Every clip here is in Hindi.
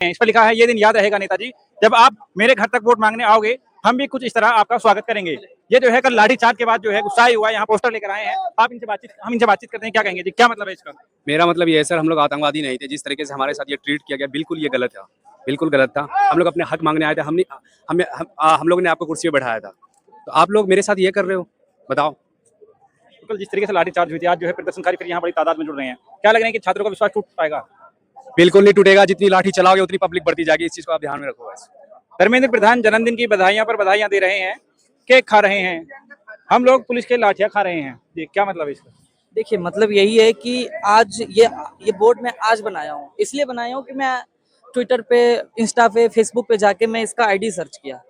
इस पर लिखा है, ये दिन याद रहेगा नेताजी, जब आप मेरे घर तक वोट मांगने आओगे, हम भी कुछ इस तरह आपका स्वागत करेंगे। ये जो है कल लाठीचार्ज के बाद जो है गुस्सा हुआ, यहाँ पोस्टर लेकर आए हैं। आप इनसे बातचीत हम इनसे बातचीत करते हैं, क्या कहेंगे जी, क्या मतलब है इसका? मेरा मतलब ये है सर, हम लोग आतंकवादी नहीं थे। जिस तरीके से हमारे साथ ये ट्रीट किया गया, बिल्कुल ये गलत था, बिल्कुल गलत था। हम लोग अपने हक मांगने आए थे। हम लोग ने आपको कुर्सी पे बैठाया था, तो आप लोग मेरे साथ ये कर रहे हो, बताओ। तो कल जिस तरीके से लाठीचार्ज हुई थी, आज जो है प्रदर्शनकारी फिर यहाँ बड़ी तादाद में जुड़ रहे हैं, क्या लग रहा है कि छात्रों का विश्वास टूट पाएगा? बिल्कुल नहीं टूटेगा। जितनी लाठी चलाओगे उतनी पब्लिक बढ़ती जाएगी। इस चीज को आप ध्यान में रखो बस। धर्मेंद्र प्रधान जन्मदिन की बधाइयां पर बधाइयां दे रहे हैं, केक खा रहे हैं, हम लोग पुलिस के लाठियां खा रहे हैं जी, क्या मतलब है इसका? देखिए, मतलब यही है कि आज ये बोर्ड मैं आज बनाया हूँ, इसलिए बनाया हूँ कि मैं ट्विटर पे, इंस्टा पे, फेसबुक पे जाके मैं इसका आईडी सर्च किया,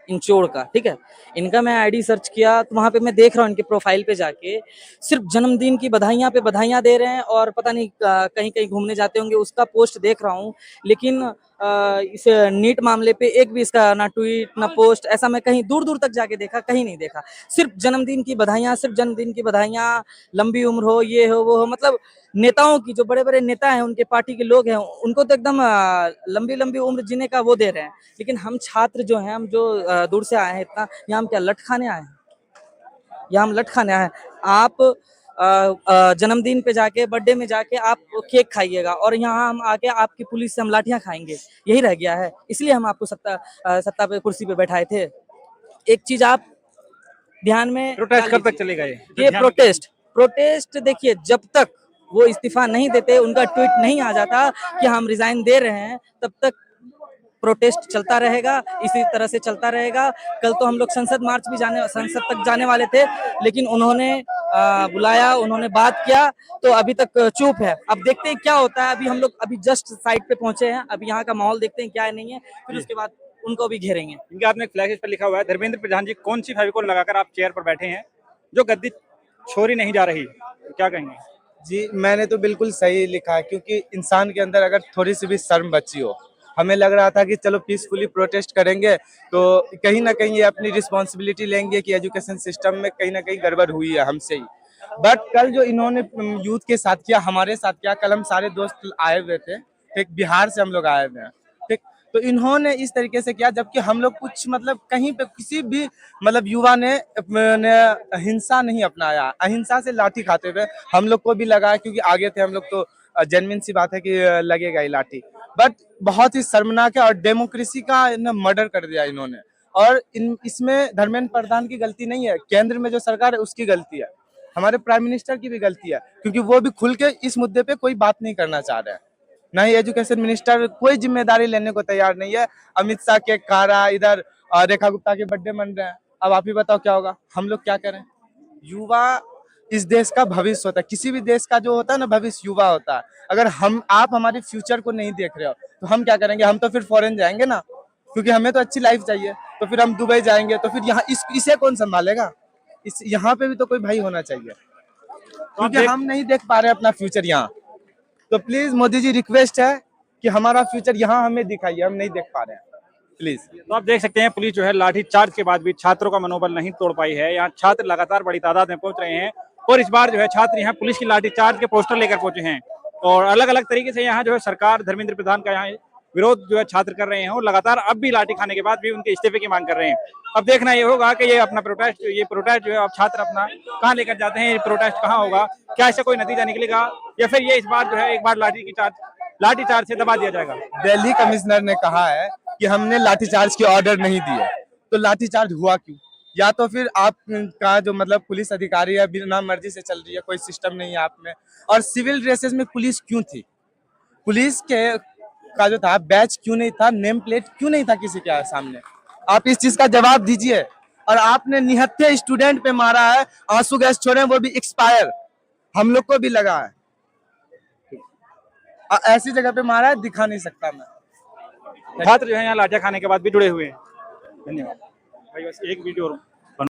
इंचोड़ का, ठीक है। इनका मैं आईडी सर्च किया तो वहां पे मैं देख रहा हूँ इनके प्रोफाइल पे जाके सिर्फ जन्मदिन की बधाइयां पे बधाइयां दे रहे हैं, और पता नहीं कहीं कहीं घूमने जाते होंगे उसका पोस्ट देख रहा हूँ। लेकिन इस नीट मामले पे एक भी इसका ना ट्वीट ना पोस्ट, ऐसा मैं कहीं दूर दूर तक जाके देखा, कहीं नहीं देखा। सिर्फ जन्मदिन की बधाइयां, सिर्फ जन्मदिन की बधाइयां, लंबी उम्र हो, ये हो वो हो। मतलब नेताओं की, जो बड़े बड़े नेता हैं, उनके पार्टी के लोग हैं, उनको तो एकदम लंबी लंबी उम्र जीने का वो दे रहे हैं। लेकिन हम छात्र जो हैं, हम जो दूर से आए हैं इतना, यहाँ हम क्या लठ खाने आए हैं? यहाँ हम लठ खाने आए हैं। आप जन्मदिन पे जाके, बर्थडे में जाके आप केक खाइएगा, और यहाँ हम आके आपकी पुलिस से हम लाठियां खाएंगे, यही रह गया है। इसलिए हम आपको सत्ता पे, कुर्सी पे बैठाए थे। एक चीज आप ध्यान में प्रोटेस्ट कब तक चलेगा ये प्रोटेस्ट देखिए, जब तक वो इस्तीफा नहीं देते, उनका ट्वीट नहीं आ जाता कि हम रिजाइन दे रहे हैं, तब तक प्रोटेस्ट चलता रहेगा, इसी तरह से चलता रहेगा। कल तो हम लोग संसद तक जाने वाले थे, लेकिन उन्होंने बुलाया, उन्होंने बात किया, तो अभी तक चुप है। अब देखते हैं क्या होता है। अभी हम लोग जस्ट साइड पे पहुंचे हैं, अभी यहाँ का माहौल देखते हैं क्या है नहीं है, फिर उसके बाद उनको भी घेरेंगे। इनके आपने फ्लैश पर लिखा हुआ है, धर्मेंद्र प्रधान जी कौन सी फेविकोल लगाकर आप चेयर पर बैठे हैं जो गद्दी छोड़ी नहीं जा रही, क्या कहेंगे? जी, मैंने तो बिल्कुल सही लिखा है, क्योंकि इंसान के अंदर अगर थोड़ी सी भी शर्म बची हो, हमें लग रहा था कि चलो पीसफुली प्रोटेस्ट करेंगे तो कहीं ना कहीं ये अपनी रिस्पॉन्सिबिलिटी लेंगे कि एजुकेशन सिस्टम में कहीं ना कहीं गड़बड़ हुई है हमसे ही। बट कल जो इन्होंने यूथ के साथ किया, हमारे साथ किया, कल हम सारे दोस्त आए हुए थे, ठीक, बिहार से हम लोग आए हुए हैं, ठीक। तो इन्होंने इस तरीके से किया, जबकि हम लोग कुछ मतलब कहीं पे किसी भी मतलब युवा ने हिंसा नहीं अपनाया, अहिंसा से लाठी खाते हुए हम लोग को भी लगा, क्योंकि आगे थे हम लोग, तो जेन्युइन सी बात है कि लगेगा ही लाठी। बट बहुत ही शर्मनाक है, और डेमोक्रेसी का मर्डर कर दिया इन्होंने। और इसमें धर्मेंद्र प्रधान की गलती नहीं है, केंद्र में जो सरकार है उसकी गलती है, हमारे प्राइम मिनिस्टर की भी गलती है, क्योंकि वो भी खुल के इस मुद्दे पे कोई बात नहीं करना चाह रहे हैं। ना ही एजुकेशन मिनिस्टर कोई जिम्मेदारी लेने को तैयार नहीं है। अमित शाह केक खा रहा है, इधर रेखा गुप्ता के बर्थडे मन रहे हैं। अब आप ही बताओ क्या होगा, हम लोग क्या करें? युवा इस देश का भविष्य होता है, किसी भी देश का जो होता है ना भविष्य, युवा होता है। अगर आप हमारे फ्यूचर को नहीं देख रहे हो तो हम क्या करेंगे? हम तो फिर फॉरेन जाएंगे ना, क्योंकि हमें तो अच्छी लाइफ चाहिए। तो फिर हम दुबई जाएंगे, तो फिर यहाँ इसे कौन संभालेगा? यहाँ पे भी तो कोई भाई होना चाहिए, क्योंकि हम नहीं देख पा रहे अपना फ्यूचर यहाँ। तो प्लीज मोदी जी, रिक्वेस्ट है कि हमारा फ्यूचर यहाँ हमें दिखाइए, हम नहीं देख पा रहे हैं, प्लीज। तो आप देख सकते हैं, पुलिस जो है लाठी चार्ज के बाद भी छात्रों का मनोबल नहीं तोड़ पाई है। यहाँ छात्र लगातार बड़ी तादाद में पहुंच रहे हैं, और इस बार जो है छात्र यहाँ पुलिस की लाठी चार्ज के पोस्टर लेकर पहुंचे हैं, और अलग अलग तरीके से यहाँ जो है सरकार, धर्मेंद्र प्रधान का यहाँ विरोध जो है छात्र कर रहे हैं, और लगातार अब भी लाठी खाने के बाद भी उनके इस्तीफे की मांग कर रहे हैं। अब देखना ये होगा कि ये अपना प्रोटेस्ट जो है अब छात्र अपना कहाँ लेकर जाते हैं, ये प्रोटेस्ट कहाँ होगा, क्या इससे कोई नतीजा निकलेगा, या फिर ये इस बार जो है एक बार लाठीचार्ज से दबा दिया जाएगा। दिल्ली कमिश्नर ने कहा है कि हमने लाठीचार्ज की ऑर्डर नहीं दिए, तो लाठीचार्ज हुआ क्यों? या तो फिर आपका जो मतलब पुलिस अधिकारी है बिना मर्जी से चल रही है, कोई सिस्टम नहीं है आप में। और सिविल ड्रेसेस में पुलिस क्यों थी? पुलिस के का जो था बैच क्यों नहीं था? नेम प्लेट क्यों नहीं था किसी के सामने? आप इस चीज का जवाब दीजिए। और आपने निहत्थे स्टूडेंट पे मारा है, आंसू गैस छोड़े, वो भी एक्सपायर, हम लोग को भी लगा है। ऐसी जगह पे मारा है, दिखा नहीं सकता मैं। छात्र जो है यहाँ लाठियां खाने के बाद भी जुड़े हुए हैं। धन्यवाद भाई, बस एक वीडियो और